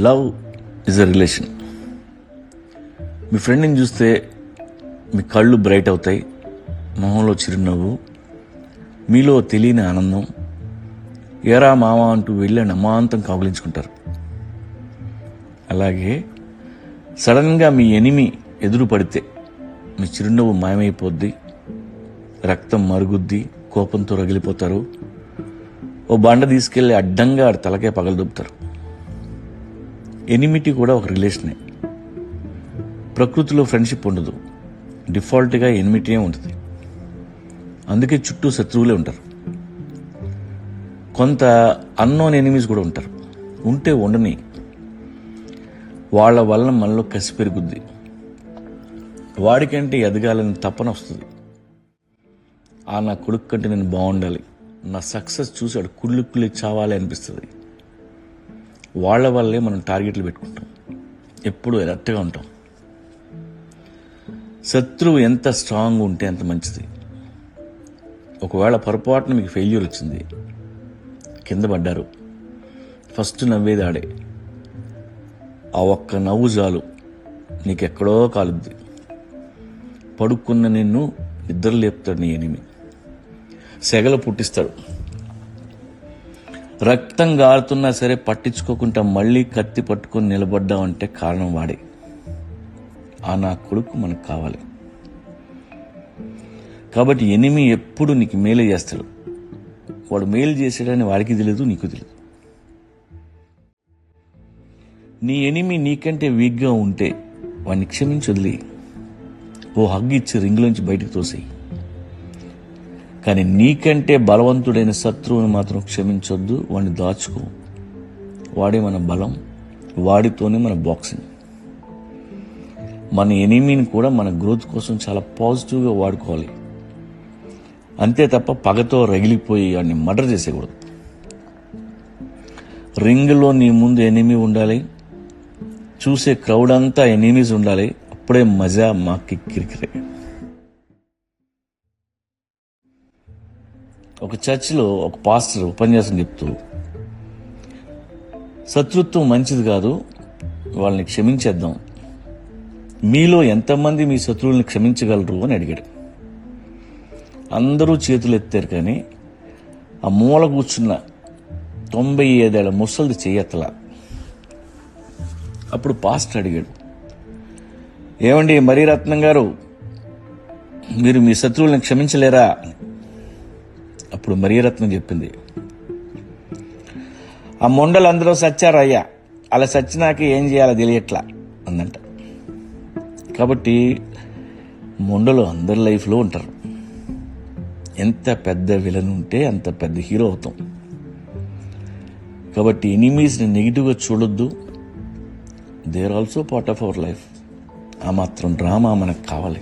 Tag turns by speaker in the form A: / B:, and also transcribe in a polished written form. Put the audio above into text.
A: Love is a relation. మీ ఫ్రెండ్ని చూస్తే మీ కళ్ళు బ్రైట్ అవుతాయి, మొహంలో చిరునవ్వు, మీలో తెలియని ఆనందం, ఏరా మామ అంటూ వెళ్ళి నమాంతం కౌగిలించుకుంటారు. అలాగే సడన్గా మీ ఎనిమి ఎదురు పడితే మీ చిరునవ్వు మాయమైపోద్ది, రక్తం మరుగుద్ది, కోపంతో రగిలిపోతారు, ఓ బండ తీసుకెళ్లి అడ్డంగా ఆడి తలకే పగలదొబ్బుతారు. ఎనిమిటీ కూడా ఒక రిలేషనే. ప్రకృతిలో ఫ్రెండ్షిప్ ఉండదు, డిఫాల్ట్గా ఎనిమిటీయే ఉంటుంది. అందుకే చుట్టూ శత్రువులే ఉంటారు. కొంత అన్నోన్ ఎనిమీస్ కూడా ఉంటారు. ఉంటే ఉండని, వాళ్ళ వలన మనలో కసి పెరుగుద్ది, వాడికంటే ఎదగాలని తపన వస్తుంది. నా కొడుకు కంటే నేను బాగుండాలి, నా సక్సెస్ చూసి వాడు కుళ్ళి చావాలి అనిపిస్తుంది. వాళ్ళ వల్లే మనం టార్గెట్లు పెట్టుకుంటాం, ఎప్పుడూ ఎలర్ట్గా ఉంటాం. శత్రువు ఎంత స్ట్రాంగ్ ఉంటే అంత మంచిది. ఒకవేళ పొరపాటున మీకు ఫెయిల్యూర్ వచ్చింది, కింద పడ్డారు, ఫస్ట్ నవ్వేది ఆడే. ఆ ఒక్క నవ్వు చాలు, నీకెక్కడో కాలుద్ది. పడుకున్న నిన్ను నిద్ర లేపుతాడు నీ ఎనిమి, సెగలు పుట్టిస్తాడు. రక్తం గారుతున్నా సరే పట్టించుకోకుండా మళ్ళీ కత్తి పట్టుకొని నిలబడ్డామంటే కారణం వాడే. నా కొడుకు మనకు కావాలి. కాబట్టి ఎనిమి ఎప్పుడు నీకు మేలు చేస్తాడు. వాడు మేలు చేసాడని వాడికి తెలియదు, నీకు తెలియదు. నీ ఎనిమి నీకంటే వీక్గా ఉంటే వాడిని క్షమించి వదిలి ఓ హగ్ ఇచ్చి రింగులోంచి బయటకు తోసేయి. కానీ నీకంటే బలవంతుడైన శత్రువుని మాత్రం క్షమించొద్దు, వాడిని దాచుకో. వాడే మన బలం, వాడితోనే మన బాక్సింగ్. మన ఎనిమిని కూడా మన గ్రోత్ కోసం చాలా పాజిటివ్గా వాడుకోవాలి. అంతే తప్ప పగతో రగిలిపోయి వాడిని మర్డర్ చేసేకూడదు. రింగ్లో నీ ముందు ఎనిమి ఉండాలి, చూసే క్రౌడ్ అంతా ఎనిమీస్ ఉండాలి. అప్పుడే మజా, మా కిక్కిరికిరే. ఒక చర్చిలో ఒక పాస్టర్ ఉపన్యాసం చెప్తూ, శత్రుత్వం మంచిది కాదు, వాళ్ళని క్షమించేద్దాం. మీలో ఎంతమంది మీ శత్రువుల్ని క్షమించగలరు అని అడిగాడు. అందరూ చేతులు ఎత్తారు, కానీ ఆ మూల కూర్చున్న 95 ఏళ్ల ముసలిది చెయ్యెత్తలా. అప్పుడు పాస్టర్ అడిగాడు, ఏమండి మరీరత్నం గారు, మీరు మీ శత్రువుల్ని క్షమించలేరా? అప్పుడు మరీరత్నం చెప్పింది, ఆ మొండలు అందరూ సచ్చారు అయ్యా, అలా సచ్చినాక ఏం చేయాలో తెలియట్లా అందంట. కాబట్టి మొండలు అందరి లైఫ్లో ఉంటారు. ఎంత పెద్ద విలన్ ఉంటే అంత పెద్ద హీరో అవుతాం. కాబట్టి ఎనిమీస్ని నెగిటివ్గా చూడొద్దు. They are also part of our life. ఆ మాత్రం డ్రామా మనకు కావాలి.